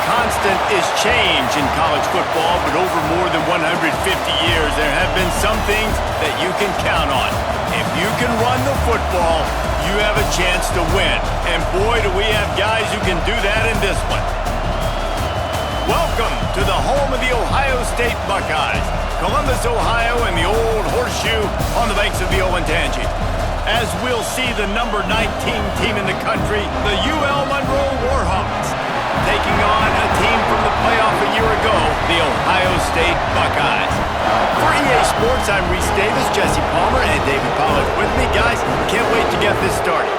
constant is change in college football, but over more than 150 years, there have been some things that you can count on. If you can run the football, you have a chance to win. And boy, do we have guys who can do that in this one. Welcome to the home of the Ohio State Buckeyes, Columbus, Ohio, and the old horseshoe on the banks of the Olentangy. As we'll see the number 19 team in the country, the UL Monroe Warhawks, taking on a team from the playoff a year ago, the Ohio State Buckeyes. For EA Sports, I'm Reese Davis, Jesse Palmer, and David Pollack with me. Guys, can't wait to get this started.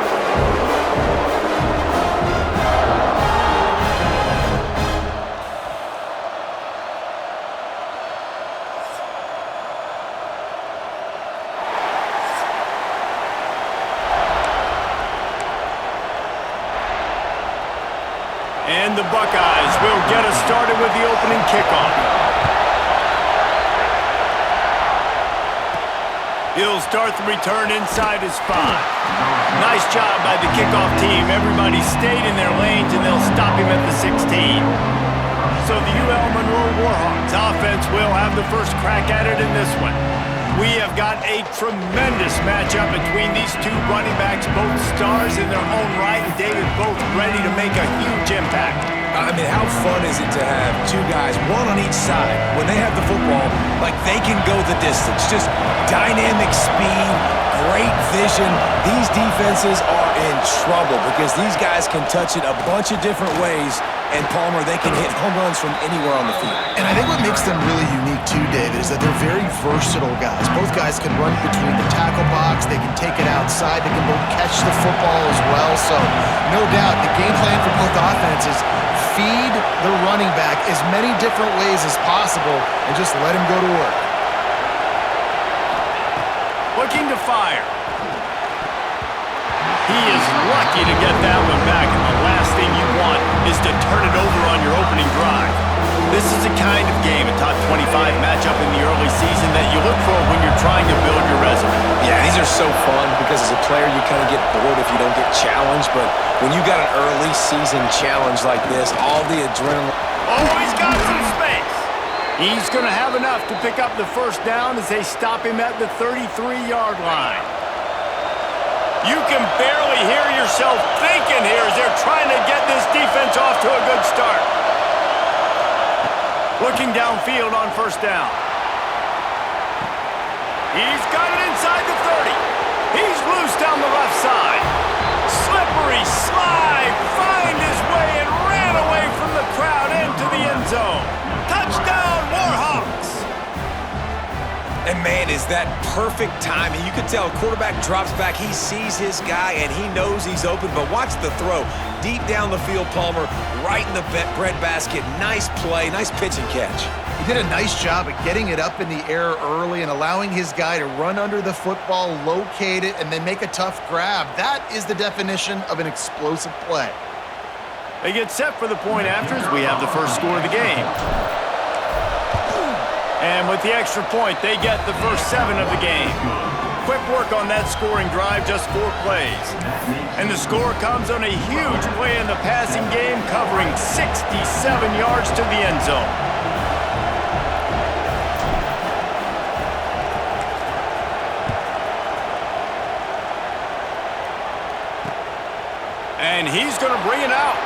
And the Buckeyes will get us started with the opening kickoff. He'll start the return inside his 5. Nice job by the kickoff team. Everybody stayed in their lanes, and they'll stop him at the 16. So the UL Monroe Warhawks offense will have the first crack at it in this one. We have got a tremendous matchup between these two running backs, both stars in their own right, and David both ready to make a huge impact. I mean, how fun is it to have two guys, one on each side, when they have the football, like they can go the distance. Just dynamic speed, great vision. These defenses are in trouble because these guys can touch it a bunch of different ways. And Palmer, they can hit home runs from anywhere on the field. And I think what makes them really unique too, David, is that they're very versatile guys. Both guys can run between the tackle box, they can take it outside, they can both catch the football as well. So, no doubt, the game plan for both offenses, feed the running back as many different ways as possible and just let him go to work. Looking to fire. He is lucky to get that one back, and the last thing you want is to turn it over on your opening drive. This is the kind of game, a top 25 matchup in the early season, that you look for when you're trying to build your resume. Yeah, these are so fun because as a player you kind of get bored if you don't get challenged, but when you got an early season challenge like this, all the adrenaline... Oh, he's got some space. He's going to have enough to pick up the first down as they stop him at the 33-yard line. You can barely hear yourself thinking here as they're trying to get this defense off to a good start. Looking downfield on first down. He's got it inside the 30. He's loose down the left side. Slippery slide, find his way and ran away from the crowd into the end zone. Touchdown, Warhawks! And man, is that perfect timing. You can tell quarterback drops back, he sees his guy, and he knows he's open, but watch the throw. Deep down the field, Palmer, right in the breadbasket. Nice play, nice pitch and catch. He did a nice job at getting it up in the air early and allowing his guy to run under the football, locate it, and then make a tough grab. That is the definition of an explosive play. They get set for the point after as we have the first score of the game. And with the extra point, they get the first 7 of the game. Quick work on that scoring drive, just 4 plays. And the score comes on a huge play in the passing game, covering 67 yards to the end zone. And he's going to bring it out.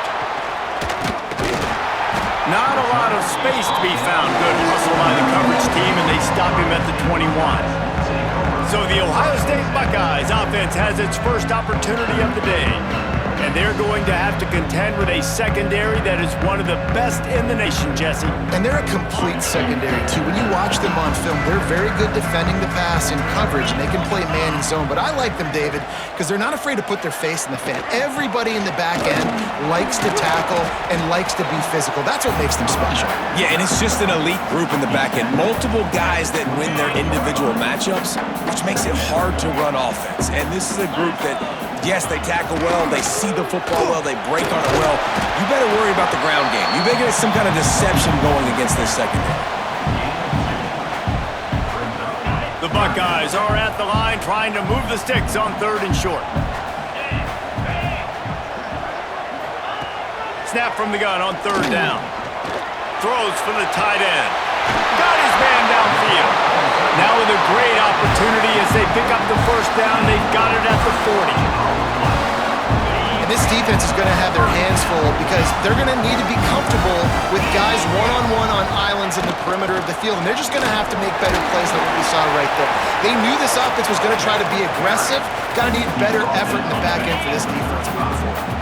Not a lot of space to be found. Good hustle by the coverage team, and they stop him at the 21. So the Ohio State Buckeyes offense has its first opportunity of the day. And they're going to have to contend with a secondary that is one of the best in the nation, Jesse. And they're a complete secondary, too. When you watch them on film, they're very good defending the pass in coverage, and they can play man and zone. But I like them, David, because they're not afraid to put their face in the fan. Everybody in the back end likes to tackle and likes to be physical. That's what makes them special. Yeah, and it's just an elite group in the back end. Multiple guys that win their individual matchups, which makes it hard to run offense. And this is a group that, yes, they tackle well, they see the football well, they break on it well. You better worry about the ground game. You better get some kind of deception going against this secondary. The Buckeyes are at the line trying to move the sticks on 3rd and short. Snap from the gun on third down. Throws for the tight end. Got his man downfield. Now with a great opportunity as they pick up the first down. They've got it at the 40. And this defense is going to have their hands full because they're going to need to be comfortable with guys one-on-one on islands in the perimeter of the field, and they're just going to have to make better plays than what we saw right there. They knew this offense was going to try to be aggressive. Got to need better effort in the back end for this defense moving forward.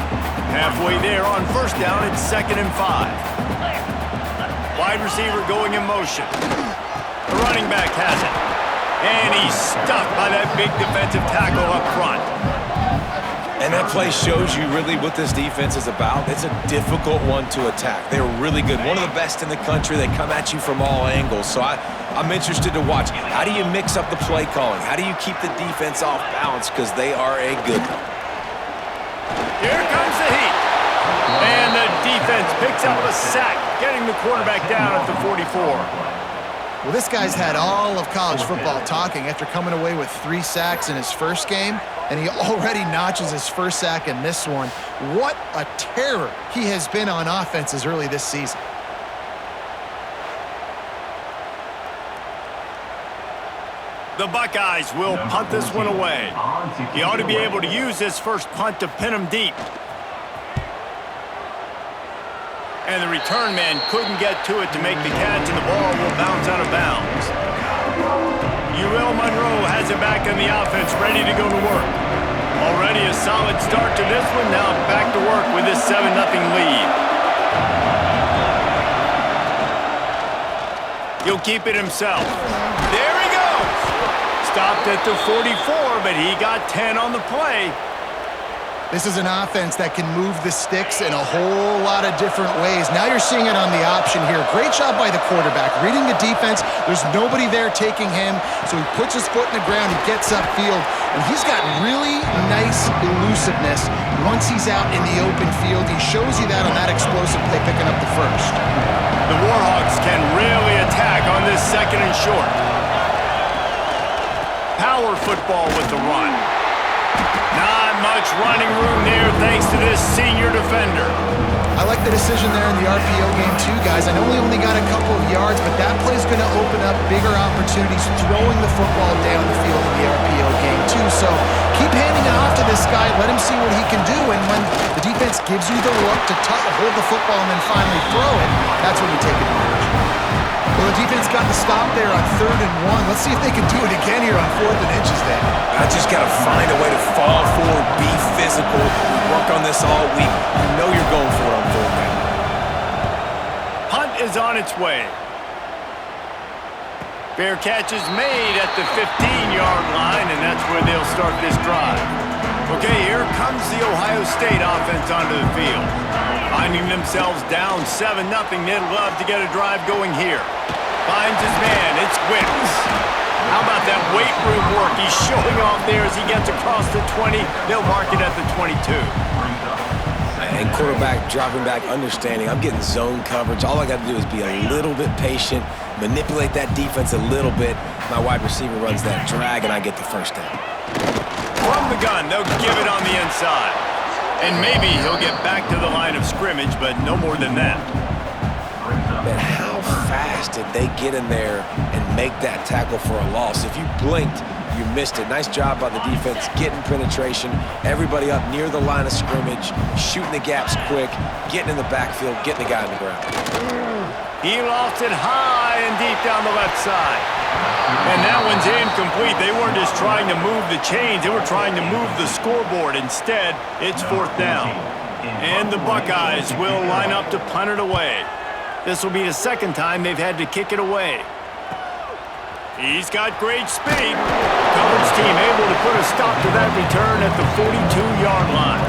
Halfway there on first down, it's 2nd and 5. Wide receiver going in motion. The running back has it. And he's stuck by that big defensive tackle up front. And that play shows you really what this defense is about. It's a difficult one to attack. They're really good. One of the best in the country. They come at you from all angles. So I'm interested to watch. How do you mix up the play calling? How do you keep the defense off balance? Because they are a good one. Here comes the heat. And the defense picks up a sack, getting the quarterback down at the 44. Well, this guy's had all of college football talking after coming away with 3 sacks in his first game, and he already notches his first sack in this one. What a terror he has been on offenses early this season. The Buckeyes will punt this one away. He ought to be able to use this first punt to pin him deep. And the return man couldn't get to it to make the catch, and the ball will bounce out of bounds. Monroe has it back in the offense, ready to go to work. Already a solid start to this one. Now back to work with this 7-0 lead. He'll keep it himself. There he goes. Stopped at the 44, but he got 10 on the play. This is an offense that can move the sticks in a whole lot of different ways. Now you're seeing it on the option here. Great job by the quarterback. Reading the defense, there's nobody there taking him, so he puts his foot in the ground, he gets upfield, and he's got really nice elusiveness once he's out in the open field. He shows you that on that explosive play picking up the first. The Warhawks can really attack on this 2nd and short. Power football with the run. Not much running room there thanks to this senior defender. I like the decision there in the RPO game too, guys. I know we only got a couple of yards, but that play is going to open up bigger opportunities throwing the football down the field in the RPO game too. So keep handing it off to this guy. Let him see what he can do. And when the defense gives you the look to hold the football and then finally throw it, that's when you take advantage. Well, the defense got the stop there on 3rd and 1. Let's see if they can do it again here on 4th and inches then. I just got to find a way to fall forward, be physical. We work on this all week. You know you're going for it on 4th down. Punt is on its way. Fair catch is made at the 15-yard line, and that's where they'll start this drive. Okay, here comes the Ohio State offense onto the field. Finding themselves down 7-0, they'd love to get a drive going here. Finds his man, it's Wicks. How about that weight room work? He's showing off there as he gets across the 20. They'll mark it at the 22. And quarterback dropping back, understanding I'm getting zone coverage. All I got to do is be a little bit patient, manipulate that defense a little bit. My wide receiver runs that drag, and I get the first down. From the gun, they'll give it on the inside. And maybe he'll get back to the line of scrimmage, but no more than that. Man, how fast did they get in there and make that tackle for a loss? If you blinked, you missed it. Nice job by the defense, getting penetration, everybody up near the line of scrimmage, shooting the gaps quick, getting in the backfield, getting the guy on the ground. He lost it high and deep down the left side. And that one's incomplete. They weren't just trying to move the chains, they were trying to move the scoreboard. Instead, it's 4th down. And the Buckeyes will line up to punt it away. This will be the 2nd time they've had to kick it away. He's got great speed. Coverage team able to put a stop to that return at the 42-yard line.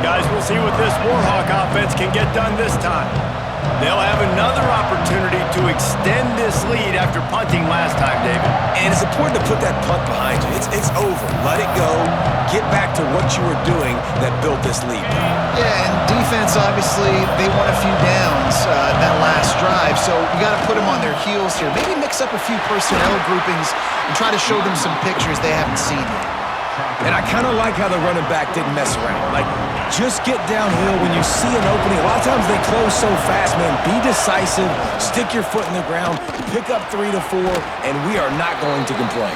Guys, we'll see what this Warhawk offense can get done this time. They'll have another opportunity to extend this lead after punting last time, David. And it's important to put that punt behind you. It's over. Let it go. Get back to what you were doing that built this lead. Yeah, and defense, obviously, they won a few downs that last drive, so you got to put them on their heels here. Maybe mix up a few personnel groupings and try to show them some pictures they haven't seen yet. And I kind of like how the running back didn't mess around. Like, just get downhill when you see an opening. A lot of times they close so fast, man. Be decisive, stick your foot in the ground, pick up 3 to 4, and we are not going to complain.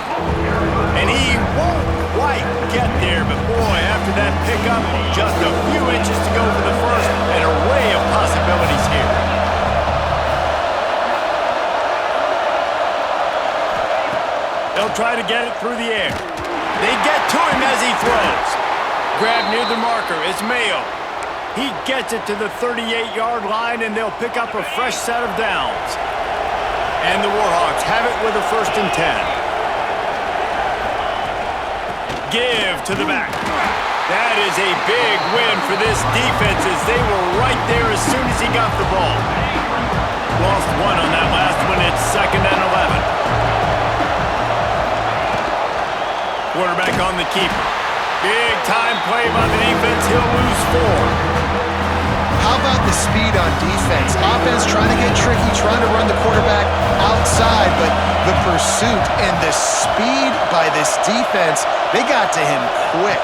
And he won't quite get there, but boy, after that pickup, just a few inches to go for the first, an array of possibilities here. They'll try to get it through the air. They get to him as he throws. Grab near the marker. It's Mayo. He gets it to the 38-yard line, and they'll pick up a fresh set of downs. And the Warhawks have it with a 1st and 10. Give to the back. That is a big win for this defense as they were right there as soon as he got the ball. Lost one on that last one. It's 2nd and 11. Quarterback on the keeper. Big time play by the defense. He'll lose 4. How about the speed on defense? Offense trying to get tricky, trying to run the quarterback outside, but the pursuit and the speed by this defense, they got to him quick.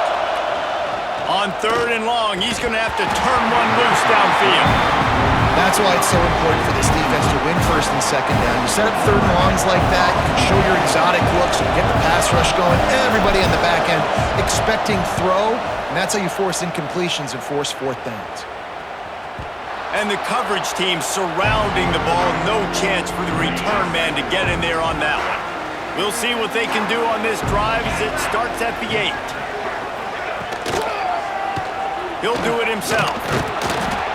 On 3rd and long, he's going to have to turn one loose downfield. That's why it's so important for this defense to win 1st and 2nd down. You set up 3rd and longs like that, you can show your exotic looks, you can get the pass rush going, everybody on the back end expecting throw, and that's how you force incompletions and force 4th downs. And the coverage team surrounding the ball, no chance for the return man to get in there on that one. We'll see what they can do on this drive as it starts at the 8. He'll do it himself.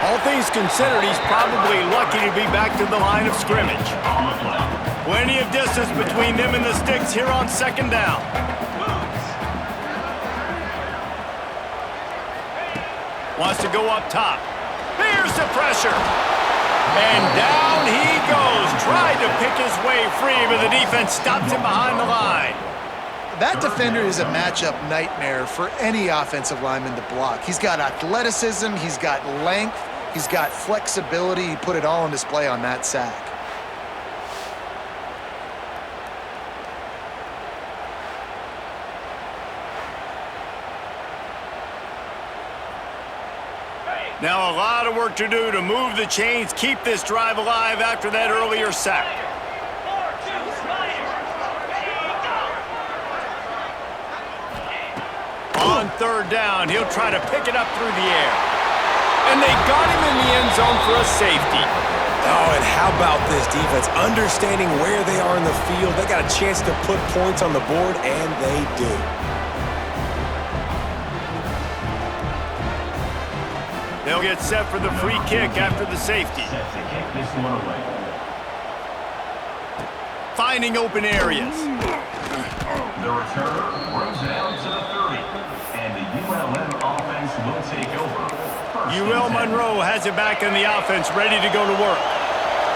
All things considered, he's probably lucky to be back to the line of scrimmage. Plenty of distance between them and the sticks here on 2nd down. Wants to go up top. Here's the pressure. And down he goes. Tried to pick his way free, but the defense stops him behind the line. That defender is a matchup nightmare for any offensive lineman to block. He's got athleticism, he's got length, he's got flexibility. He put it all on display on that sack. Now a lot of work to do to move the chains, keep this drive alive after that earlier sack. On 3rd down, he'll try to pick it up through the air. And they got him in the end zone for a safety. Oh, and how about this defense? Understanding where they are in the field, they got a chance to put points on the board, and they do. They'll get set for the free kick after the safety. Finding open areas. The returner brings it out to the 30, and the ULM offense will take over. UL Monroe has it back in the offense, ready to go to work.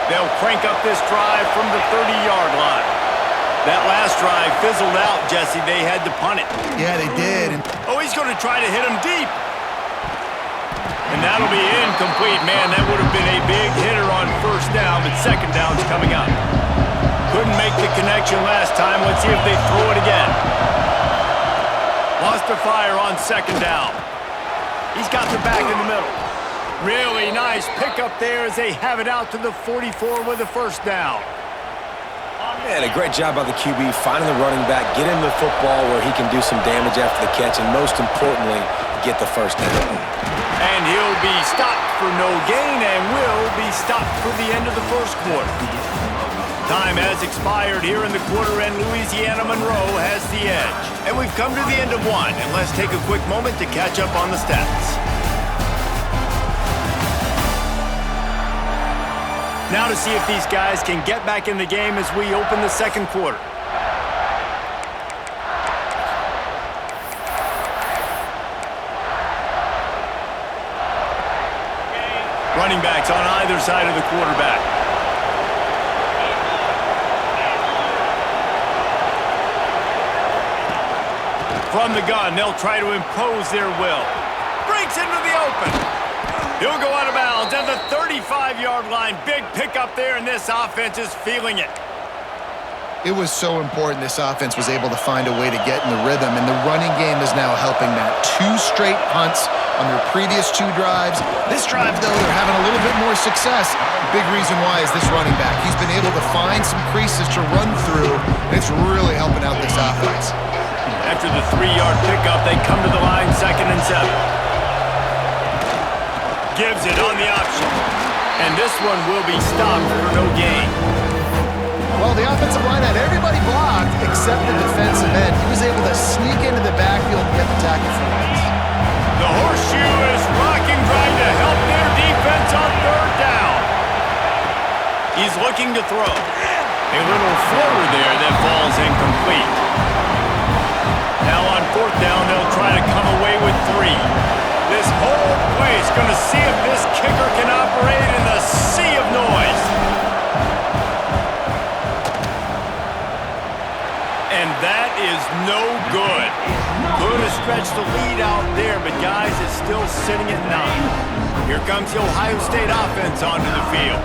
They'll crank up this drive from the 30-yard line. That last drive fizzled out, Jesse. They had to punt it. Yeah, they did. Oh, he's going to try to hit him deep. And that'll be incomplete. Man, that would have been a big hitter on 1st down, but 2nd down's coming up. Couldn't make the connection last time. Let's see if they throw it again. Wants to fire on 2nd down. He's got the back in the middle. Really nice pickup there as they have it out to the 44 with the 1st down. And a great job by the QB finding the running back, get him the football where he can do some damage after the catch, and most importantly, get the 1st down. And he'll be stopped for no gain and will be stopped for the end of the 1st quarter. Time has expired here in the quarter, and Louisiana Monroe has the edge. And we've come to the end of one, and let's take a quick moment to catch up on the stats. Now to see if these guys can get back in the game as we open the 2nd quarter. Running backs on either side of the quarterback. From the gun, they'll try to impose their will. Breaks into the open. He'll go out of bounds at the 35-yard line. Big pickup there, and this offense is feeling it. It was so important this offense was able to find a way to get in the rhythm, and the running game is now helping that. 2 straight punts on their previous 2 drives. This drive, though, they're having a little bit more success. Big reason why is this running back. He's been able to find some creases to run through, and it's really helping out this offense. After the 3-yard pickup, they come to the line 2nd and 7. Gives it on the option. And this one will be stopped for no gain. Well, the offensive line had everybody blocked except the defensive end. He was able to sneak into the backfield and get the tackle for once. The horseshoe is rocking, trying to help their defense on 3rd down. He's looking to throw. A little floater there that falls incomplete. Now on 4th down, they'll try to come away with 3. This whole place going to see if this kicker can operate in the sea of noise. And that is no good. Could have stretched the lead out there, but guys, it's still sitting at 9. Here comes the Ohio State offense onto the field.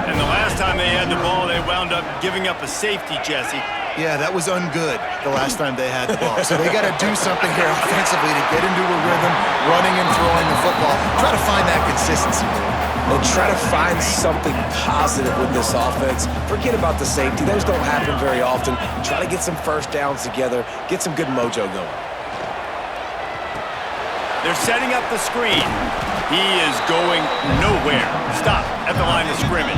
And the last time they had the ball, they wound up giving up a safety, Jesse. Yeah, that was ungood the last time they had the ball. So they got to do something here offensively to get into a rhythm, running and throwing the football. Try to find that consistency. And try to find something positive with this offense. Forget about the safety. Those don't happen very often. Try to get some 1st downs together. Get some good mojo going. They're setting up the screen. He is going nowhere. Stop at the line of scrimmage.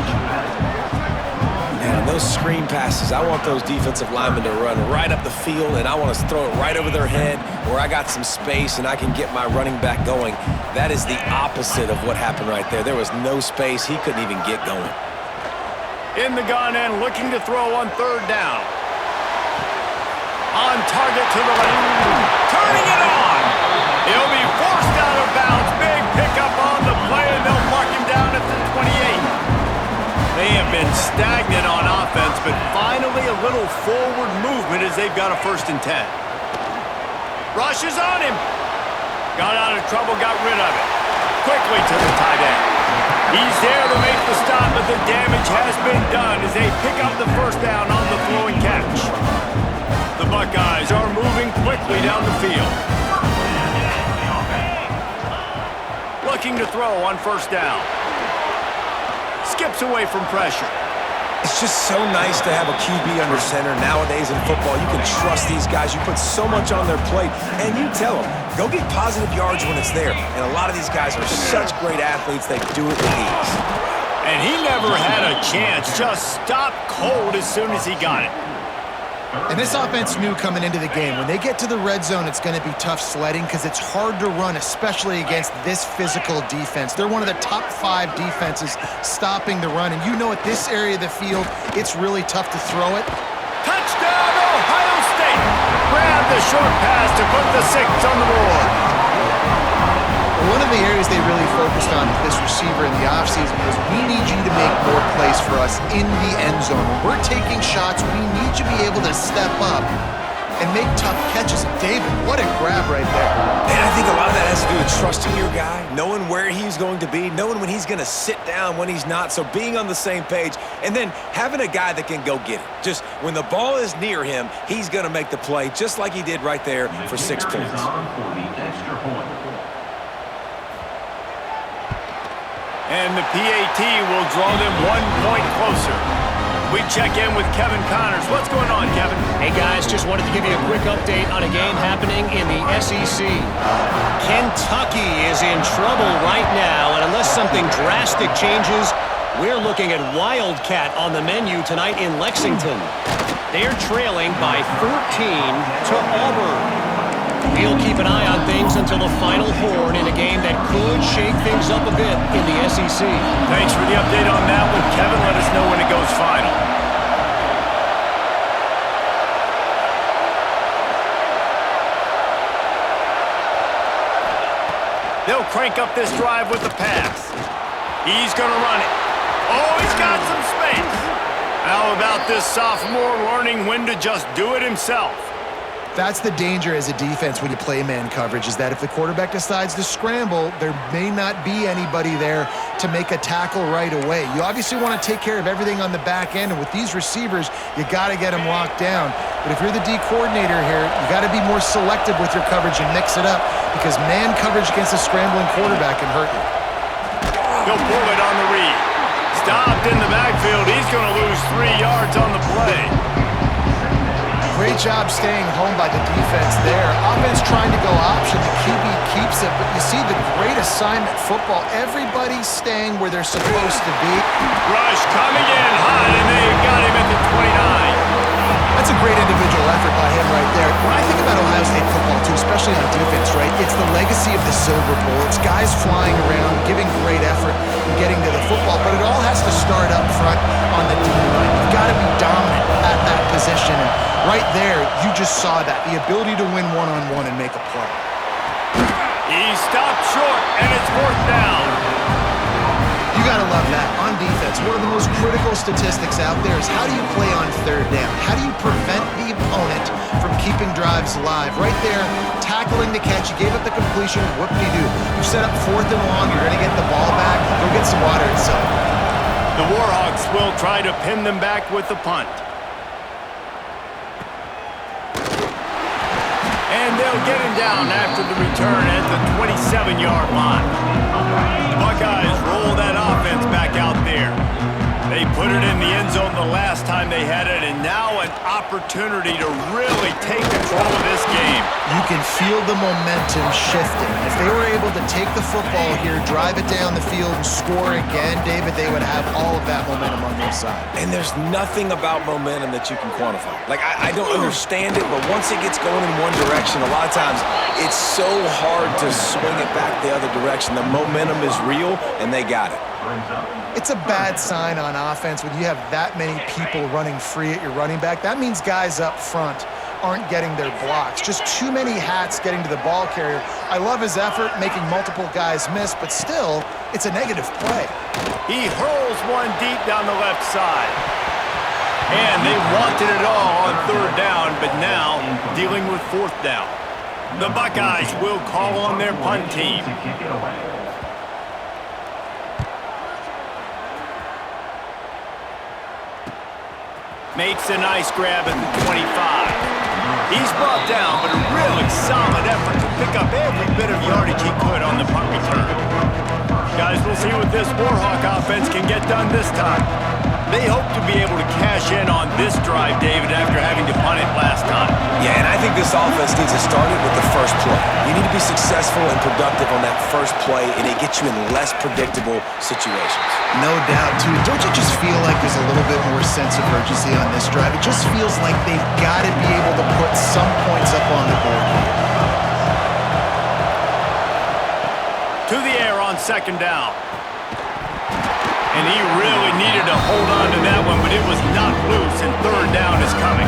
And those screen passes, I want those defensive linemen to run right up the field, and I want to throw it right over their head where I got some space and I can get my running back going. That is the opposite of what happened right there. There was no space. He couldn't even get going. In the gun and looking to throw on 3rd down. On target to the left. Turning it on. He'll be forced out of bounds. Big pickup on the play, and they'll mark him down at the 28. They have been stagnant on offense, but finally a little forward movement as they've got a 1st and 10. Rushes on him. Got out of trouble, got rid of it. Quickly to the tight end. He's there to make the stop, but the damage has been done as they pick up the 1st down on the throw and catch. The Buckeyes are moving quickly down the field. Looking to throw on 1st down. Skips away from pressure. It's just so nice to have a QB under center. Nowadays in football, you can trust these guys. You put so much on their plate, and you tell them, go get positive yards when it's there. And a lot of these guys are such great athletes, they do it with ease. And he never had a chance. Just stopped cold as soon as he got it. And this offense knew coming into the game, when they get to the red zone, it's going to be tough sledding because it's hard to run, especially against this physical defense. They're one of the top 5 defenses stopping the run. And you know at this area of the field, it's really tough to throw it. Touchdown, Ohio State! Grab the short pass to put the 6 on the board. One of the areas they really focused on with this receiver in the offseason was we need you to make more plays for us in the end zone. When we're taking shots, we need you to be able to step up and make tough catches. David, what a grab right there. And I think a lot of that has to do with trusting your guy, knowing where he's going to be, knowing when he's going to sit down, when he's not, so being on the same page, and then having a guy that can go get it. Just when the ball is near him, he's going to make the play, just like he did right there for 6 points. And the PAT will draw them 1 point closer. We check in with Kevin Connors. What's going on, Kevin? Hey, guys, just wanted to give you a quick update on a game happening in the SEC. Kentucky is in trouble right now, and unless something drastic changes, we're looking at Wildcat on the menu tonight in Lexington. They're trailing by 13 to Auburn. We'll keep an eye on things until the final horn in a game that could shake things up a bit in the SEC. Thanks for the update on that one, Kevin. Let us know when it goes final. They'll crank up this drive with the pass. He's going to run it. Oh, he's got some space. How about this sophomore learning when to just do it himself? That's the danger as a defense when you play man coverage, is that if the quarterback decides to scramble, there may not be anybody there to make a tackle right away. You obviously want to take care of everything on the back end, and with these receivers, you got to get them locked down. But if you're the D coordinator here, you got to be more selective with your coverage and mix it up, because man coverage against a scrambling quarterback can hurt you. He'll pull it on the read. Stopped in the backfield. He's going to lose 3 yards on the play. Great job staying home by the defense there. Offense trying to go option. The QB keeps it, but you see the great assignment football. Everybody's staying where they're supposed to be. Rush coming in hot, and they got him at the 29. That's a great individual effort by him right there. When I think about Ohio State football, too, especially on defense, right, it's the legacy of the Silver Bowl. It's guys flying around, giving great effort, and getting to the football, but it all has to start up front on the D-line. You've got to be dominant at that position, and right there, you just saw that, the ability to win one-on-one and make a play. He stopped short, and it's 4th down. You got to love that. On defense, one of the most critical statistics out there is how do you play on 3rd down? How do you prevent the opponent from keeping drives alive? Right there, tackling the catch. You gave up the completion. Whoop-de-doo. You set up 4th and long. You're going to get the ball back. Go get some water inside. The Warhawks will try to pin them back with the punt. And they'll get him down after the return at the 27-yard line. The Buckeyes roll that offense back out there. They put it in the end zone the last time they had it, and now an opportunity to really take control of this game. You can feel the momentum shifting. If they were able to take the football here, drive it down the field, and score again, David, they would have all of that momentum on their side. And there's nothing about momentum that you can quantify. Like, I don't understand it, but once it gets going in one direction, a lot of times it's so hard to swing it back the other direction. The momentum is real, and they got it. It's a bad sign on offense when you have that many people running free at your running back. That means guys up front aren't getting their blocks. Just too many hats getting to the ball carrier. I love his effort, making multiple guys miss, but still, it's a negative play. He hurls one deep down the left side. And they wanted it all on 3rd down, but now dealing with 4th down. The Buckeyes will call on their punt team. Makes a nice grab at the 25. He's brought down, but a really solid effort to pick up every bit of yardage he could on the punt return. Guys, we'll see what this Warhawk offense can get done this time. They hope to be able to cash in on this drive, David, after having to punt it last time. Yeah, and I think this offense needs to start it with the first play. You need to be successful and productive on that first play, and it gets you in less predictable situations. No doubt, too. Don't you just feel like there's a little bit more sense of urgency on this drive? It just feels like they've got to be able to put some points up on the board here. To the air on 2nd down. And he really needed to hold on to that one, but it was knocked loose, and 3rd down is coming.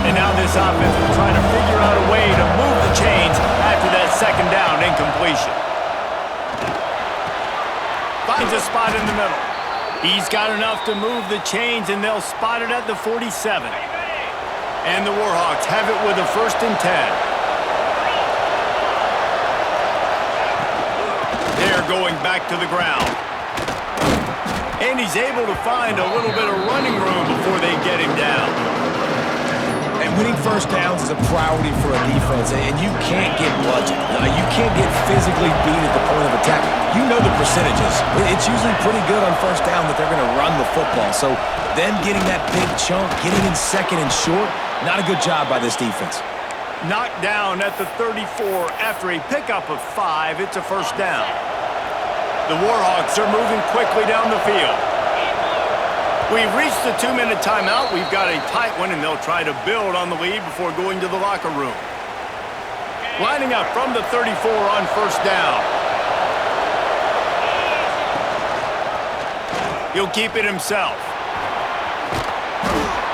And now this offense will try to figure out a way to move the chains after that 2nd down incompletion. Finds a spot in the middle. He's got enough to move the chains, and they'll spot it at the 47. And the Warhawks have it with a 1st and 10. They're going back to the ground. And he's able to find a little bit of running room before they get him down. And winning 1st downs is a priority for a defense, and you can't get bludgeoned. You can't get physically beat at the point of attack. You know the percentages. It's usually pretty good on 1st down that they're going to run the football. So then getting that big chunk, getting in 2nd and short, not a good job by this defense. Knocked down at the 34 after a pickup of 5. It's a 1st down. The Warhawks are moving quickly down the field. We've reached the 2-minute timeout. We've got a tight one, and they'll try to build on the lead before going to the locker room. Lining up from the 34 on 1st down. He'll keep it himself.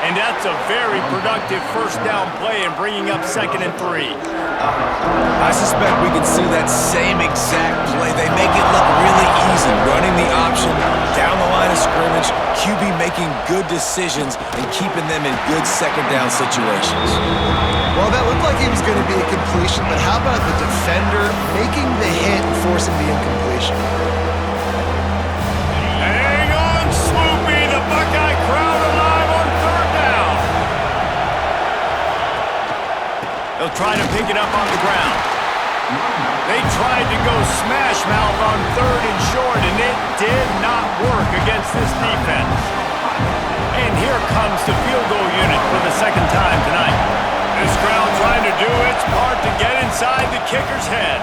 And that's a very productive 1st down play and bringing up 2nd and 3. I suspect we can see that same exact play. They make it look really easy, running the option down the line of scrimmage, QB making good decisions and keeping them in good 2nd down situations. Well, it was going to be a completion, but how about the defender making the hit and forcing the incompletion? Hang on, Swoopy, the Buckeye crowd alive on third down. They'll try to pick it up on the ground. They tried to go smash mouth on third and short, and it did not work against this defense. And here comes the field goal unit for the second time tonight. This crowd trying to do its part to get inside the kicker's head.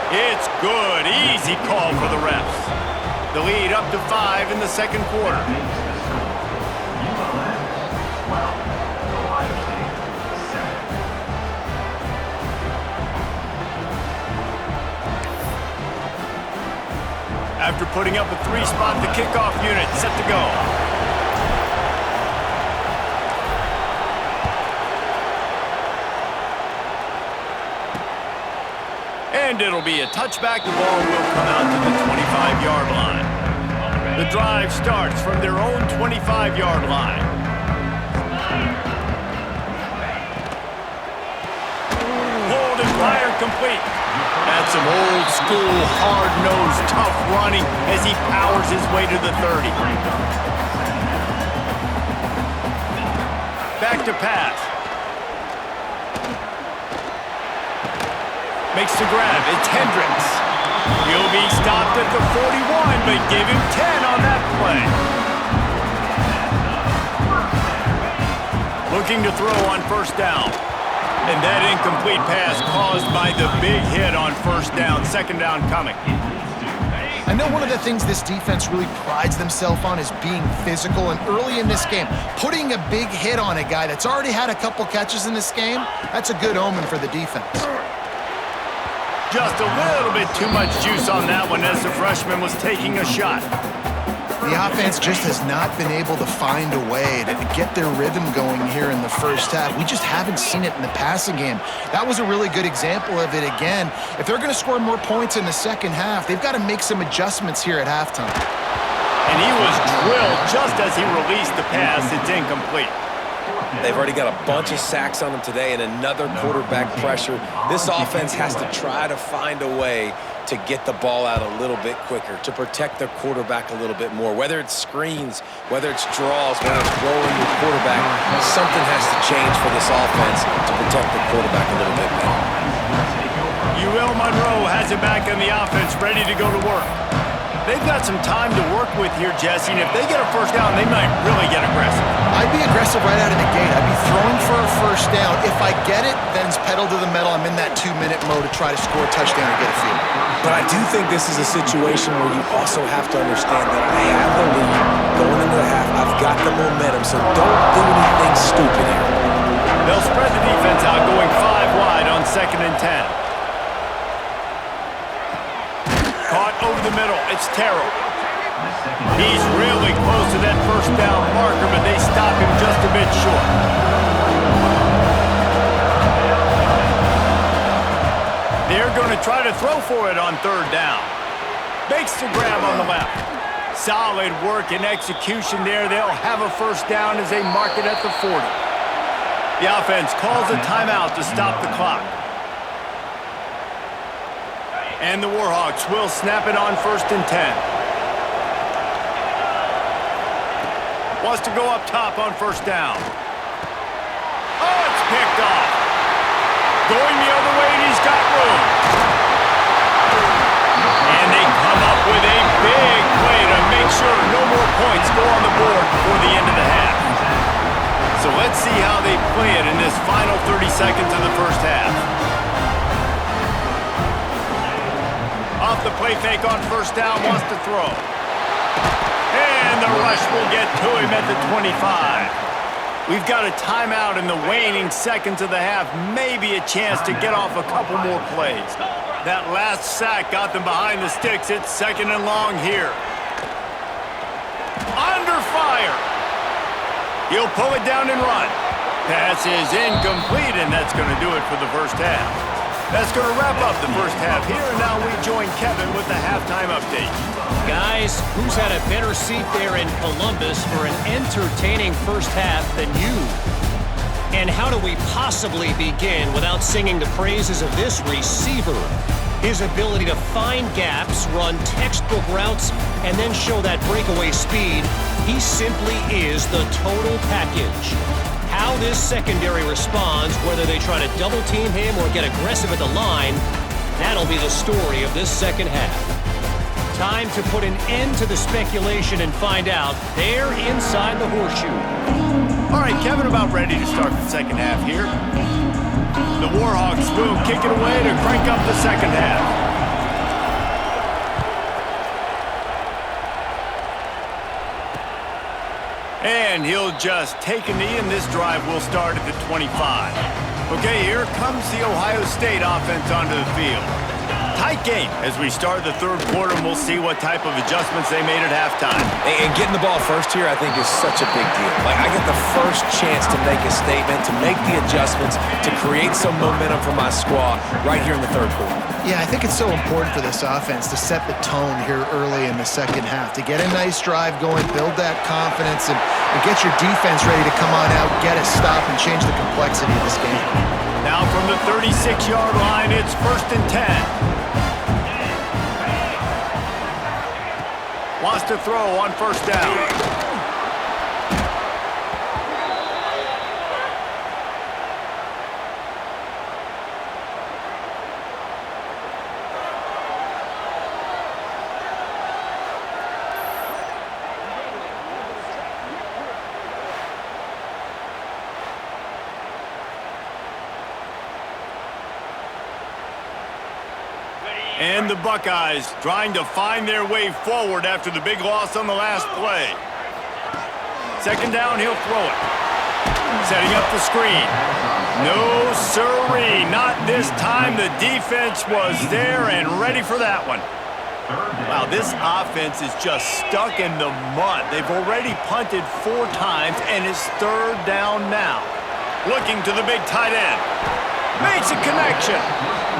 It's good. Easy call for the refs. The lead up to 5 in the second quarter. After putting up a 3-spot, the kickoff unit set to go. And it'll be a touchback. The ball will come out to the 25-yard line. The drive starts from their own 25-yard line. Hold and fire complete. That's some old-school, hard-nosed, tough running as he powers his way to the 30. Back to pass. Makes the grab. It's Hendricks. He'll be stopped at the 41, but give him 10 on that play. Looking to throw on first down. And that incomplete pass caused by the big hit on first down. Second down coming. I know one of the things this defense really prides themselves on is being physical, and early in this game, putting a big hit on a guy that's already had a couple catches in this game, that's a good omen for the defense. Just a little bit too much juice on that one as the freshman was taking a shot. The offense just has not been able to find a way to get their rhythm going here in the first half. We just haven't seen it in the passing game. That was a really good example of it again. If they're going to score more points in the second half, they've got to make some adjustments here at halftime. And he was drilled just as he released the pass. It's incomplete. They've already got a bunch of sacks on them today and another quarterback pressure. This offense has to try to find a way to get the ball out a little bit quicker, to protect their quarterback a little bit more. Whether it's screens, whether it's draws, whether it's rolling your quarterback, something has to change for this offense to protect the quarterback a little bit better. Monroe has it back in the offense, ready to go to work. They've got some time to work with here, Jesse, and if they get a first down, they might really get aggressive. I'd be aggressive right out of the gate. I'd be throwing for a first down. If I get it, then it's pedal to the metal. I'm in that 2-minute mode to try to score a touchdown or get a field. But I do think this is a situation where you also have to understand that I have the lead going into the half. I've got the momentum, so don't do anything stupid here. They'll spread the defense out, going 5 wide on 2nd and 10. Caught over the middle. It's Terrell. He's really close to that first down marker, but they stop him just a bit short. They're going to try to throw for it on 3rd down. Makes the grab on the left. Solid work and execution there. They'll have a first down as they mark it at the 40. The offense calls a timeout to stop the clock. And the Warhawks will snap it on 1st and 10. Wants to go up top on first down. Oh, it's picked off. Going the other way, and he's got room. And they come up with a big play to make sure no more points go on the board before the end of the half. So let's see how they play it in this final 30 seconds of the first half. Off the play fake on first down, wants to throw. And the rush will get to him at the 25. We've got a timeout in the waning seconds of the half. Maybe a chance to get off a couple more plays. That last sack got them behind the sticks. It's 2nd and long here. Under fire. He'll pull it down and run. Pass is incomplete, and that's going to do it for the first half. That's going to wrap up the first half here, and now we join Kevin with the halftime update. Guys, who's had a better seat there in Columbus for an entertaining first half than you? And how do we possibly begin without singing the praises of this receiver? His ability to find gaps, run textbook routes, and then show that breakaway speed, he simply is the total package. How this secondary responds, whether they try to double-team him or get aggressive at the line, that'll be the story of this second half. Time to put an end to the speculation and find out. They're inside the horseshoe. All right, Kevin, about ready to start the second half here. The Warhawks will kick it away to crank up the second half. And he'll just take a knee, and this drive will start at the 25. Okay, here comes the Ohio State offense onto the field. Tight game as we start the third quarter, and we'll see what type of adjustments they made at halftime. And getting the ball first here, I think, is such a big deal. Like, I get the first chance to make a statement, to make the adjustments, to create some momentum for my squad right here in the third quarter. Yeah, I think it's so important for this offense to set the tone here early in the second half, to get a nice drive going, build that confidence, and get your defense ready to come on out, get a stop, and change the complexity of this game. Now from the 36-yard line, it's 1st and 10. Wants to throw on 1st down. And the Buckeyes trying to find their way forward after the big loss on the last play. 2nd down, he'll throw it. Setting up the screen. No siree, not this time. The defense was there and ready for that one. Wow, this offense is just stuck in the mud. They've already punted 4 times, and it's 3rd down now. Looking to the big tight end. Makes a connection.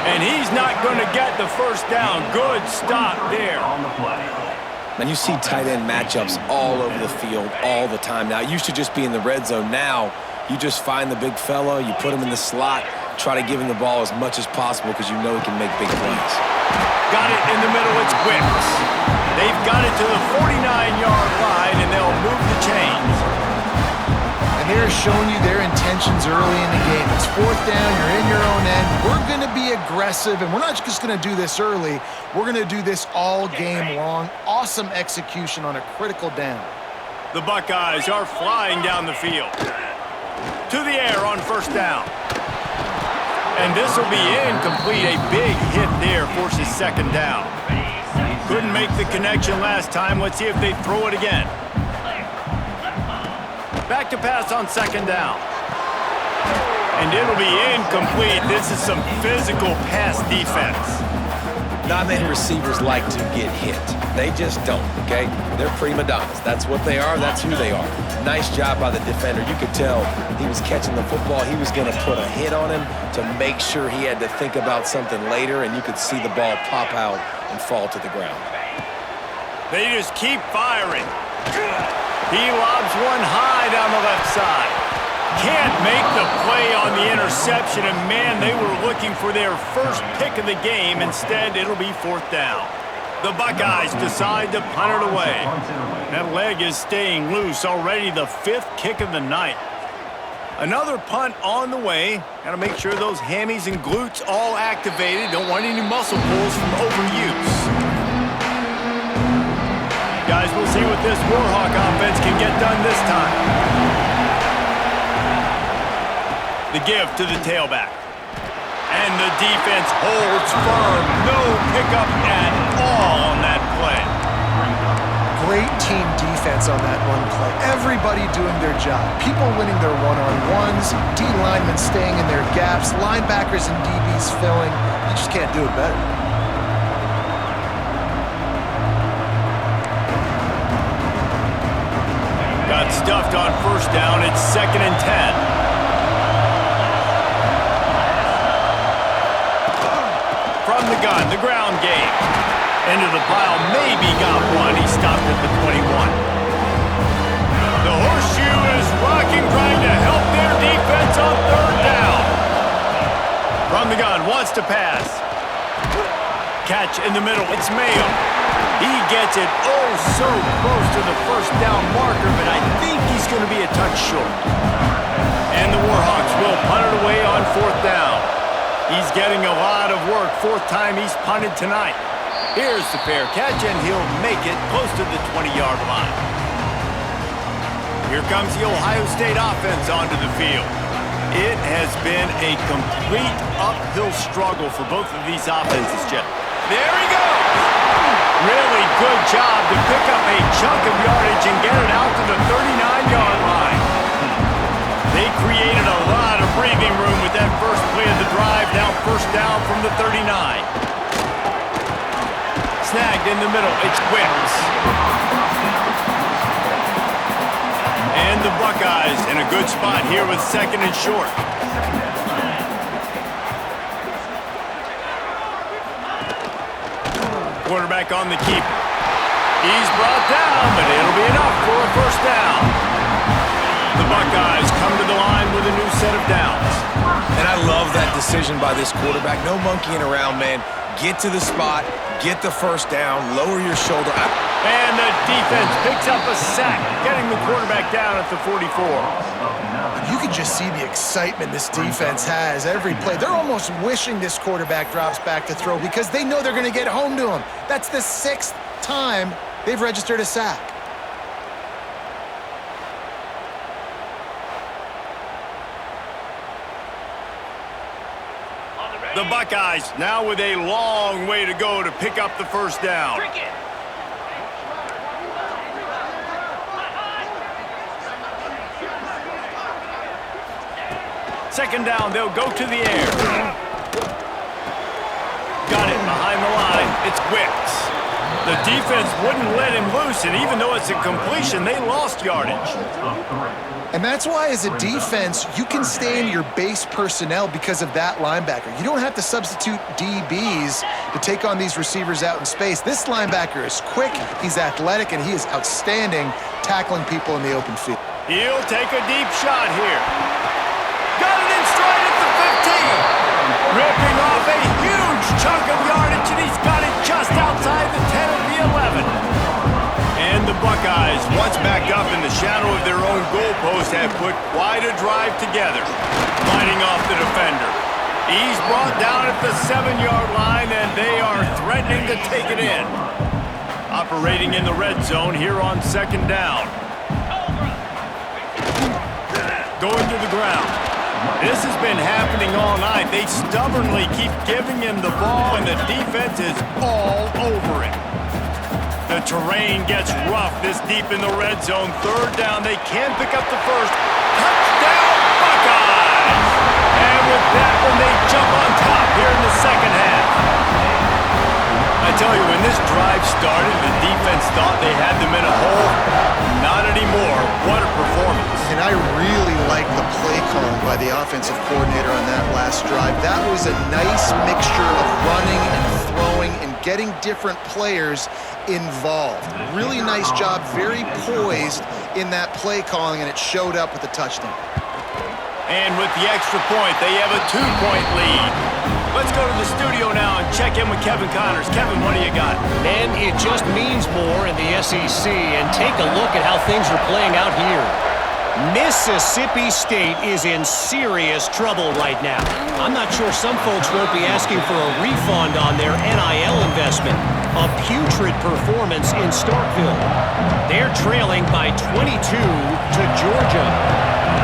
And he's not going to get the 1st down. Good stop there. And you see tight end matchups all over the field all the time. Now, it used to just be in the red zone. Now, you just find the big fella, you put him in the slot, try to give him the ball as much as possible because you know he can make big plays. Got it in the middle. It's Wicks. They've got it to the 49-yard line, and they'll move the chains. They're showing you their intentions early in the game. It's 4th down, you're in your own end. We're going to be aggressive, and we're not just going to do this early. We're going to do this all game long. Awesome execution on a critical down. The Buckeyes are flying down the field. To the air on 1st down. And this will be incomplete. A big hit there forces 2nd down. Couldn't make the connection last time. Let's see if they throw it again. Back to pass on 2nd down. And it'll be incomplete. This is some physical pass defense. Not many receivers like to get hit. They just don't, okay? They're prima donnas. That's what they are. That's who they are. Nice job by the defender. You could tell he was catching the football. He was going to put a hit on him to make sure he had to think about something later, and you could see the ball pop out and fall to the ground. They just keep firing. He lobs one high down the left side. Can't make the play on the interception, and man, they were looking for their first pick of the game. Instead, it'll be 4th down. The Buckeyes decide to punt it away. That leg is staying loose. Already the 5th kick of the night. Another punt on the way. Got to make sure those hammies and glutes all activated. Don't want any muscle pulls from overuse. Guys, we'll see what this Warhawk offense can get done this time. The give to the tailback. And the defense holds firm. No pickup at all on that play. Great team defense on that run play. Everybody doing their job. People winning their one-on-ones, D linemen staying in their gaps, linebackers and DBs filling. You just can't do it better. Got stuffed on 1st down. It's 2nd and 10. From the gun, the ground game. Into the pile, maybe got one. He stopped at the 21. The horseshoe is rocking, trying to help their defense on third down. From the gun, wants to pass. Catch in the middle, it's Mayo. He gets it oh so close to the first down marker, but I think he's going to be a touch short. And the Warhawks will punt it away on fourth down. He's getting a lot of work. Fourth time he's punted tonight. Here's the fair catch, and he'll make it close to the 20-yard line. Here comes the Ohio State offense onto the field. It has been a complete uphill struggle for both of these offenses, Jeff. There he goes! Really good job to pick up a chunk of yardage and get it out to the 39-yard line. They created a lot of breathing room with that first play of the drive. Now first down from the 39. Snagged in the middle. It's Wicks. And the Buckeyes in a good spot here with second and short. Quarterback on the keeper. He's brought down, but it'll be enough for a first down. The Buckeyes come to the line with a new set of downs. And I love that decision by this quarterback. No monkeying around, man. Get to the spot, get the first down, lower your shoulder. And the defense picks up a sack, getting the quarterback down at the 44. You can just see the excitement this defense has every play. They're almost wishing this quarterback drops back to throw because they know they're going to get home to him. That's the 6th time they've registered a sack. The Buckeyes now with a long way to go to pick up the first down. Second down, they'll go to the air. Got it behind the line. It's Wicks. The defense wouldn't let him loose, and even though it's a completion, they lost yardage. And that's why, as a defense, you can stay in your base personnel because of that linebacker. You don't have to substitute DBs to take on these receivers out in space. This linebacker is quick, he's athletic, and he is outstanding tackling people in the open field. He'll take a deep shot here. Got it in stride at the 15. Ripping off a huge chunk of yardage, and he's got it just outside the 10 of the 11. And the Buckeyes, once back up in the shadow of their own goalpost, have put quite a drive together, fighting off the defender. He's brought down at the 7-yard line, and they are threatening to take it in. Operating in the red zone here on second down. Going to the ground. This has been happening all night. They stubbornly keep giving him the ball, and the defense is all over it. The terrain gets rough this deep in the red zone. Third down, they can pick up the first. Touchdown, Buckeyes! And with that one, they jump on top here in the second half. I tell you, when this drive started, the defense thought they had them in a hole. Not anymore. What a performance. And I really like the play calling by the offensive coordinator on that last drive. That was a nice mixture of running and throwing and getting different players involved. Really nice job, very poised in that play calling, and it showed up with the touchdown. And with the extra point, they have a 2-point lead. Let's go to the studio now and check in with Kevin Connors. Kevin, what do you got? Man, it just means more in the SEC, and take a look at how things are playing out here. Mississippi State is in serious trouble right now. I'm not sure some folks won't be asking for a refund on their NIL investment. A putrid performance in Starkville. They're trailing by 22 to Georgia.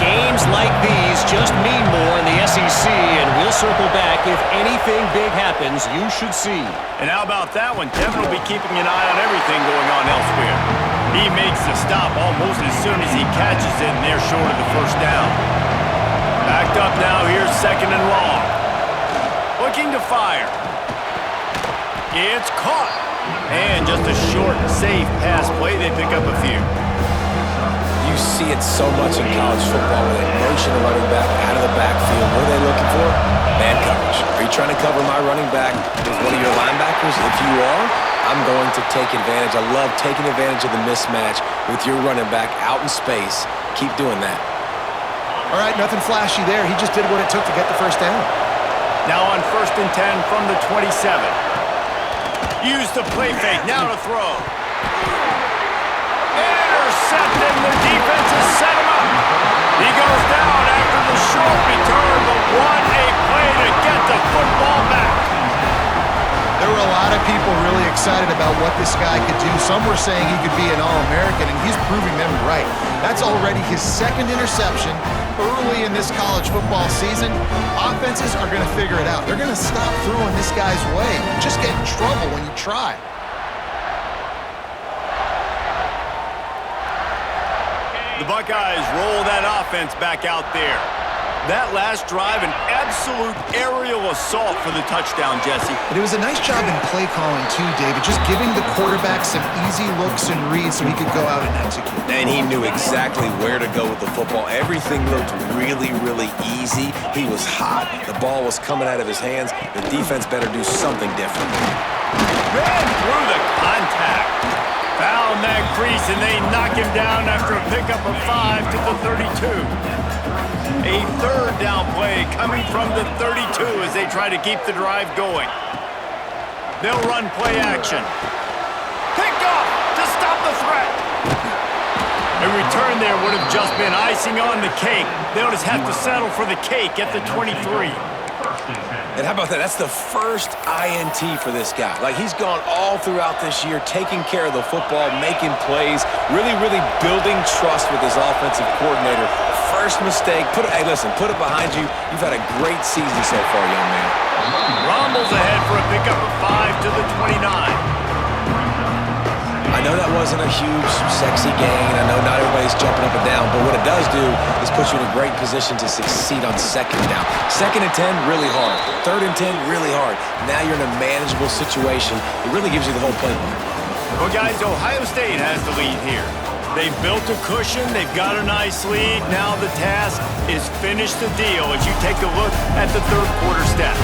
Games like these just mean more in the SEC, and we'll circle back if anything big happens you should see. And how about that one? Kevin will be keeping an eye on everything going on elsewhere. He makes the stop almost as soon as he catches it, and they're short of the first down. Backed up now, here's second and long. Looking to fire. It's caught. And just a short, safe pass play. They pick up a few. You see it so much in college football with a motion of running back out of the backfield. What are they looking for? Man coverage. Are you trying to cover my running back with one of your linebackers? If you are, I'm going to take advantage. I love taking advantage of the mismatch with your running back out in space. Keep doing that. All right, nothing flashy there. He just did what it took to get the first down. Now on 1st and 10 from the 27. Use the play fake, now to throw. Intercepted, the defense has set him up. He goes down after the short return, but what a play to get the football back. There were a lot of people really excited about what this guy could do. Some were saying he could be an All-American, and he's proving them right. That's already his second interception early in this college football season. Offenses are going to figure it out. They're going to stop throwing this guy's way. You just get in trouble when you try. The Buckeyes roll that offense back out there. That last drive, an absolute aerial assault for the touchdown, Jesse. But it was a nice job in play calling too, David, just giving the quarterback some easy looks and reads so he could go out and execute. And he knew exactly where to go with the football. Everything looked really, really easy. He was hot. The ball was coming out of his hands. The defense better do something different. Ran through the contact. Found that crease, and they knock him down after a pickup of 5 to the 32. A third down play coming from the 32 as they try to keep the drive going. They'll run play action. Pick up to stop the threat. A return there would have just been icing on the cake. They'll just have to settle for the cake at the 23. And how about that? That's the first INT for this guy. Like, he's gone all throughout this year, taking care of the football, making plays, really, really building trust with his offensive coordinator. First mistake, hey, listen, put it behind you. You've had a great season so far, young man. Rumbles ahead for a pickup of 5 to the 29. I know that wasn't a huge, sexy gain. I know not everybody's jumping up and down, but what it does do is put you in a great position to succeed on 2nd down. 2nd and 10, really hard. 3rd and 10, really hard. Now you're in a manageable situation. It really gives you the whole playbook. Well, guys, Ohio State has the lead here. They've built a cushion. They've got a nice lead. Now the task is finish the deal as you take a look at the 3rd quarter stats.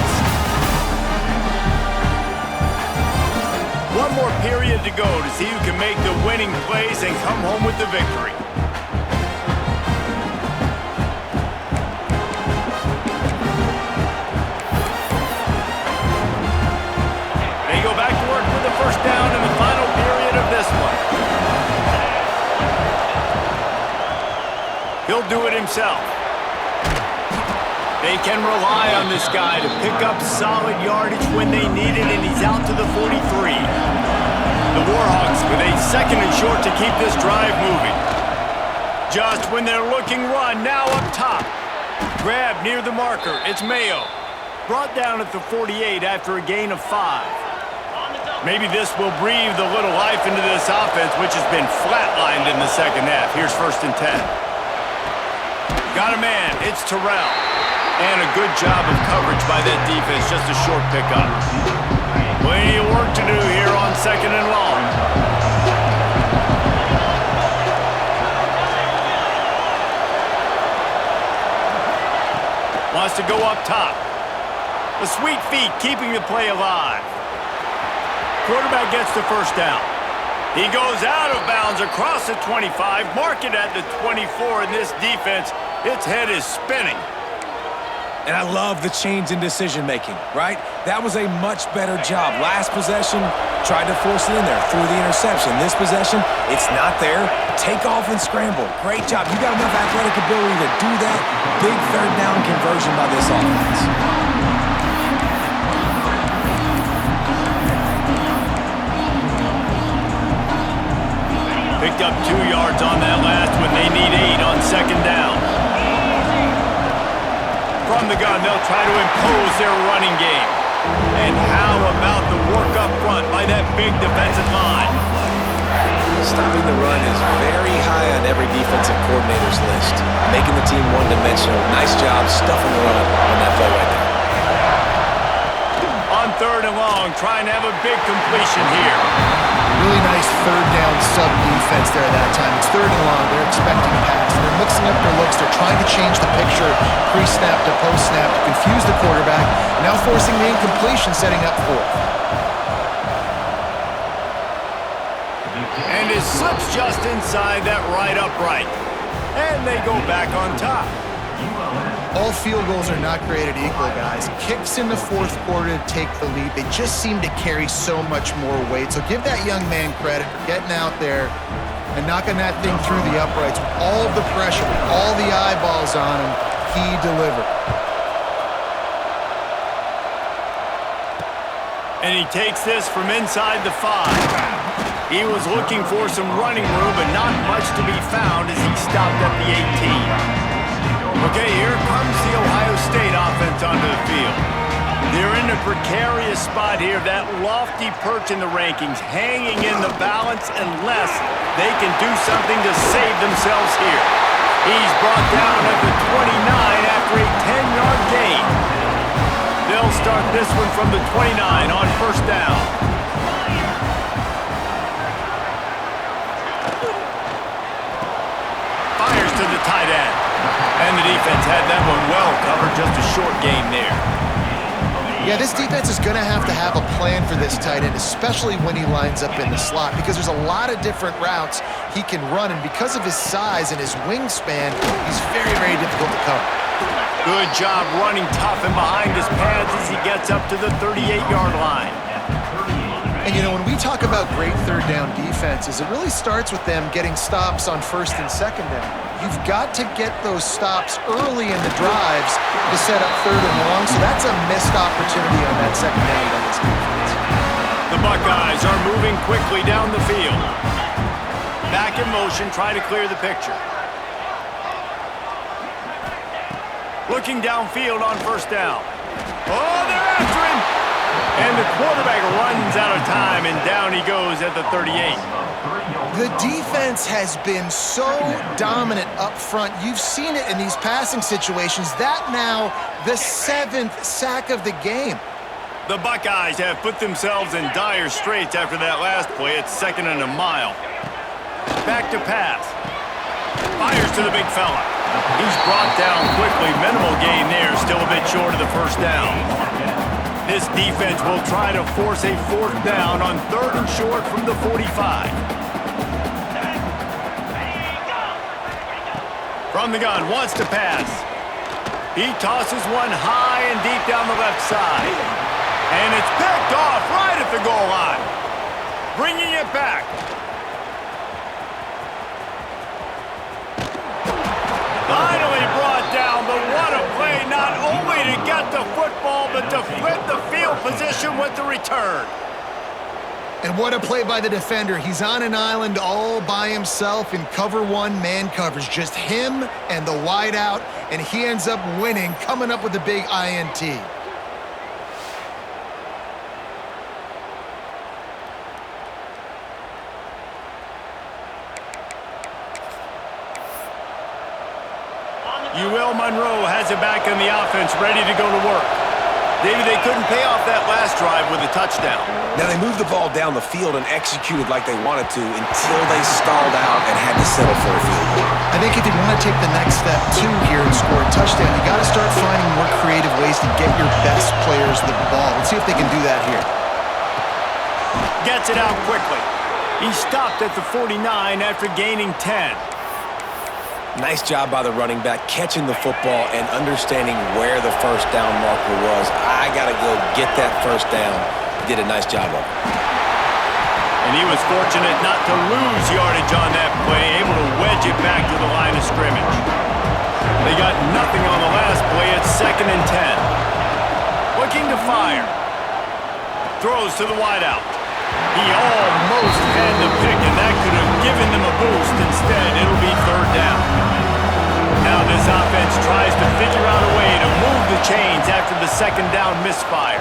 One more period to go to see who can make the winning plays and come home with the victory. They go back to work with the first down in the final period of this one. He'll do it himself. They can rely on this guy to pick up solid yardage when they need it, and he's out to the 43. The Warhawks with a 2nd and short to keep this drive moving. Just when they're looking run, now up top. Grab near the marker, it's Mayo. Brought down at the 48 after a gain of 5. Maybe this will breathe a little life into this offense, which has been flatlined in the 2nd half. Here's 1st and 10. Got a man, it's Terrell. And a good job of coverage by that defense, just a short pickup. Plenty of work to do here on 2nd and long. Wants to go up top. The sweet feet keeping the play alive. Quarterback gets the first down. He goes out of bounds across the 25, mark it at the 24, and this defense, its head is spinning. And I love the change in decision-making, right? That was a much better job. Last possession, tried to force it in there, threw the interception. This possession, it's not there. Take off and scramble. Great job. You got enough athletic ability to do that. Big 3rd down conversion by this offense. Picked up 2 yards on that last one. They need 8 on 2nd down. From the gun, they'll try to impose their running game. And how about the work up front by that big defensive line? Stopping the run is very high on every defensive coordinator's list. Making the team one-dimensional. Nice job stuffing the run on that play right there. On 3rd and long, trying to have a big completion here. Really nice 3rd down sub-defense there that time. It's 3rd and long. They're expecting pass. They're mixing up their looks. They're trying to change the picture pre-snap to post-snap to confuse the quarterback. Now forcing the incompletion, setting up 4th. And it slips just inside that right upright. And they go back on top. All field goals are not created equal, guys. Kicks in the fourth quarter to take the lead. They just seem to carry so much more weight. So give that young man credit for getting out there and knocking that thing through the uprights with all of the pressure, with all the eyeballs on him. He delivered. And he takes this from inside the 5. He was looking for some running room, but not much to be found as he stopped at the 18. Okay, here comes the Ohio State offense onto the field. They're in a precarious spot here, that lofty perch in the rankings, hanging in the balance unless they can do something to save themselves here. He's brought down at the 29 after a 10-yard gain. They'll start this one from the 29 on first down. Fires to the tight end. And the defense had that one well covered, just a short gain there. Yeah, this defense is going to have a plan for this tight end, especially when he lines up in the slot, because there's a lot of different routes he can run, and because of his size and his wingspan, he's very, very difficult to cover. Good job running tough and behind his pads as he gets up to the 38-yard line. And, you know, when we talk about great third down defenses, it really starts with them getting stops on first and second down. You've got to get those stops early in the drives to set up third and long, so that's a missed opportunity on that second down by this defense. The Buckeyes are moving quickly down the field. Back in motion, try to clear the picture. Looking downfield on first down. Oh, they're after him! And the quarterback runs out of time, and down he goes at the 38. The defense has been so dominant up front. You've seen it in these passing situations. That now the 7th sack of the game. The Buckeyes have put themselves in dire straits after that last play. It's 2nd and a mile. Back to pass. Fires to the big fella. He's brought down quickly. Minimal gain there. Still a bit short of the first down. This defense will try to force a 4th down on 3rd and short from the 45. From the gun, wants to pass. He tosses one high and deep down the left side. And it's picked off right at the goal line. Bringing it back. Finally brought down, but what a play, not only to get the football, but to flip the field position with the return. And what a play by the defender. He's on an island all by himself in cover 1 man coverage. Just him and the wideout, and he ends up winning, coming up with a big INT. Monroe has it back in the offense, ready to go to work. David, they couldn't pay off that last drive with a touchdown. Now, they moved the ball down the field and executed like they wanted to until they stalled out and had to settle for a field goal. I think if you want to take the next step, too, here and score a touchdown, you got to start finding more creative ways to get your best players the ball. Let's see if they can do that here. Gets it out quickly. He stopped at the 49 after gaining 10. Nice job by the running back, catching the football and understanding where the first down marker was. I got to go get that first down. Did a nice job of it. And he was fortunate not to lose yardage on that play, able to wedge it back to the line of scrimmage. They got nothing on the last play. It's 2nd and 10. Looking to fire. Throws to the wideout. He almost had the pick, and that could have given them a boost. Instead, it'll be 3rd down. Now this offense tries to figure out a way to move the chains after the 2nd down misfire.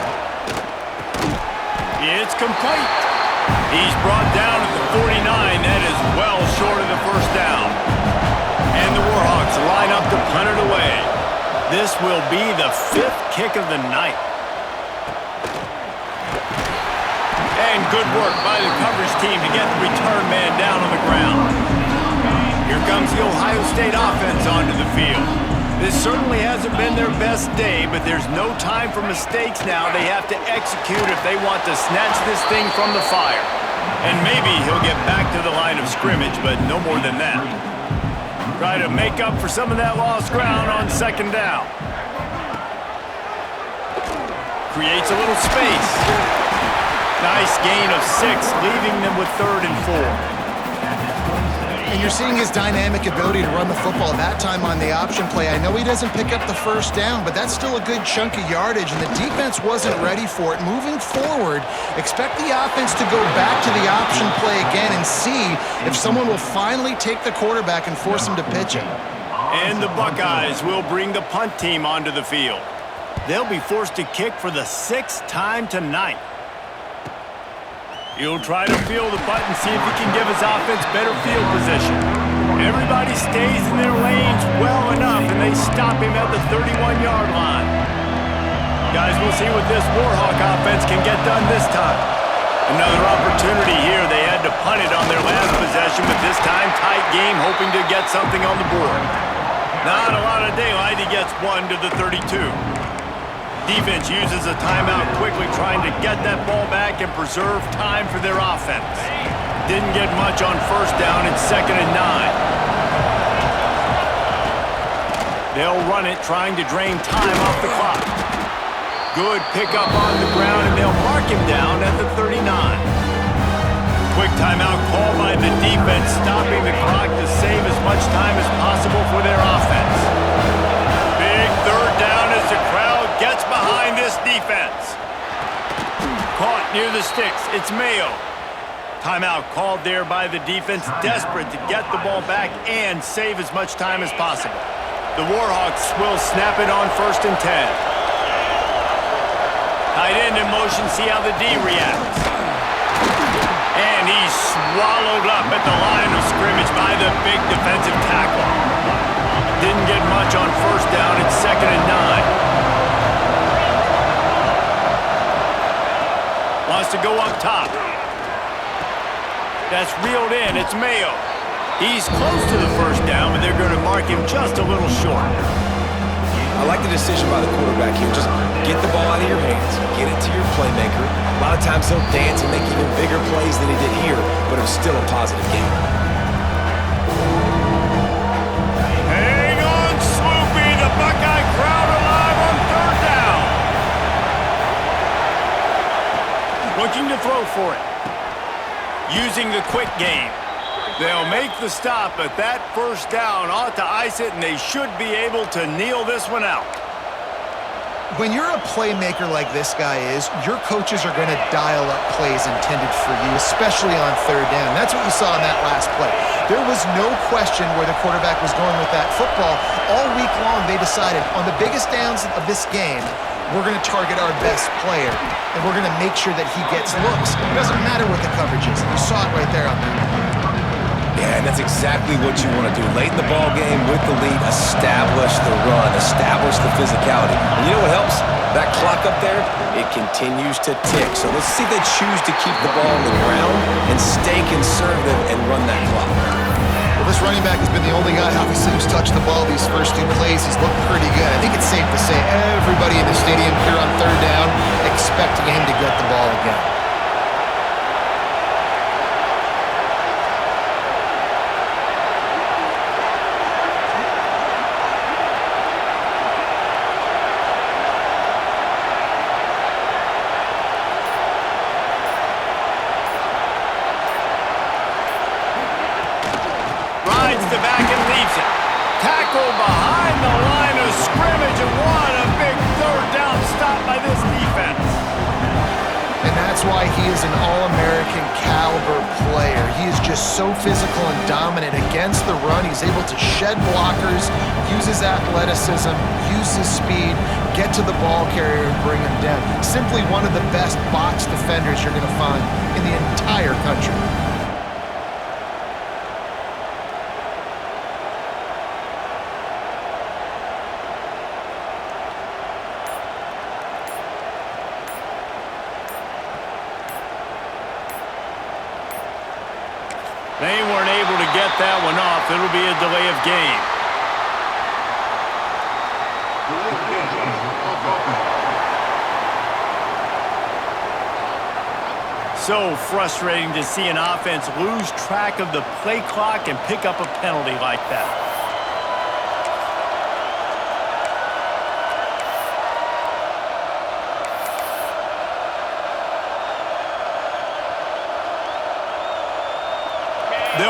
It's complete. He's brought down at the 49. That is well short of the first down. And the Warhawks line up to punt it away. This will be the 5th kick of the night. And good work by the coverage team to get the return man down on the ground. Here comes the Ohio State offense onto the field. This certainly hasn't been their best day, but there's no time for mistakes now. They have to execute if they want to snatch this thing from the fire. And maybe he'll get back to the line of scrimmage, but no more than that. Try to make up for some of that lost ground on second down. Creates a little space. Nice gain of 6, leaving them with 3rd and 4. And you're seeing his dynamic ability to run the football. That time on the option play, I know he doesn't pick up the first down, but that's still a good chunk of yardage, and the defense wasn't ready for it. Moving forward, expect the offense to go back to the option play again and see if someone will finally take the quarterback and force him to pitch it. And the Buckeyes will bring the punt team onto the field. They'll be forced to kick for the 6th time tonight. He'll try to feel the punt and see if he can give his offense better field position. Everybody stays in their lanes well enough, and they stop him at the 31-yard line. Guys, we'll see what this Warhawk offense can get done this time. Another opportunity here. They had to punt it on their last possession, but this time tight game, hoping to get something on the board. Not a lot of daylight. He gets 1 to the 32. Defense uses a timeout quickly, trying to get that ball back and preserve time for their offense. Didn't get much on first down. It's 2nd and 9. They'll run it, trying to drain time off the clock. Good pickup on the ground, and they'll mark him down at the 39. Quick timeout call by the defense, stopping the clock to save as much time as possible for their offense. Big 3rd down as the crowd gets behind this defense. Caught near the sticks. It's Mayo. Timeout called there by the defense, desperate to get the ball back and save as much time as possible. The Warhawks will snap it on 1st and 10. Tight end in motion, see how the D reacts. And he's swallowed up at the line of scrimmage by the big defensive tackle. Didn't get much on first down. It's 2nd and 9. Wants to go up top. That's reeled in. It's Mayo. He's close to the first down, but they're going to mark him just a little short. I like the decision by the quarterback here. Just get the ball out of your hands. Get it to your playmaker. A lot of times he'll dance and make even bigger plays than he did here, but it was still a positive game. Hang on, Sloopy. The Buckeye crowd alive on 3rd down. Looking to throw for it. Using the quick game. They'll make the stop, but that first down ought to ice it, and they should be able to kneel this one out. When you're a playmaker like this guy is, your coaches are going to dial up plays intended for you, especially on 3rd down. That's what you saw in that last play. There was no question where the quarterback was going with that football. All week long, they decided on the biggest downs of this game, we're going to target our best player, and we're going to make sure that he gets looks. It doesn't matter what the coverage is. You saw it right there on that. Yeah, and that's exactly what you want to do. Late in the ball game with the lead, establish the run, establish the physicality. And you know what helps? That clock up there, it continues to tick. So let's see if they choose to keep the ball on the ground and stay conservative and run that clock. Well, this running back has been the only guy, obviously, who's touched the ball these first 2 plays. He's looked pretty good. I think it's safe to say everybody in the stadium here on 3rd down expecting him to get the ball again. The back and leaves it. Tackle behind the line of scrimmage, and what a big 3rd down stop by this defense. And that's why he is an All-American caliber player. He is just so physical and dominant against the run. He's able to shed blockers, use his athleticism, use his speed, get to the ball carrier and bring him down. Simply one of the best box defenders you're going to find in the entire country. They weren't able to get that one off. It'll be a delay of game. So frustrating to see an offense lose track of the play clock and pick up a penalty like that.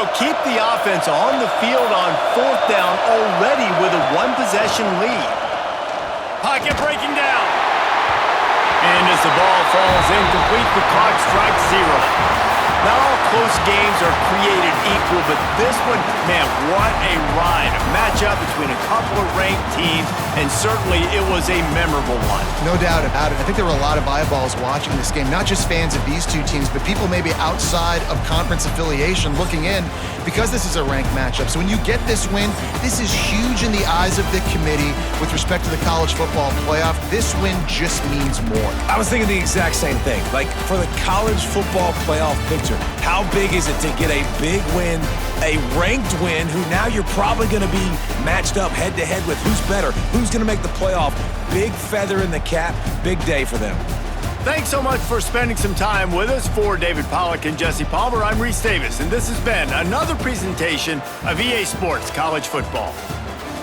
will keep the offense on the field on 4th down already with a one-possession lead. Pocket breaking down. And as the ball falls incomplete, the clock strikes 0. Not all close games are created equal, but this one, man, what a ride. A matchup between a couple of ranked teams, and certainly it was a memorable one. No doubt about it. I think there were a lot of eyeballs watching this game, not just fans of these two teams, but people maybe outside of conference affiliation looking in because this is a ranked matchup. So when you get this win, this is huge in the eyes of the committee with respect to the college football playoff. This win just means more. I was thinking the exact same thing. Like, for the college football playoff picture, how big is it to get a big win, a ranked win, who now you're probably going to be matched up head-to-head with who's better, who's going to make the playoff. Big feather in the cap, big day for them. Thanks so much for spending some time with us. For David Pollack and Jesse Palmer, I'm Reese Davis, and this has been another presentation of EA Sports College Football.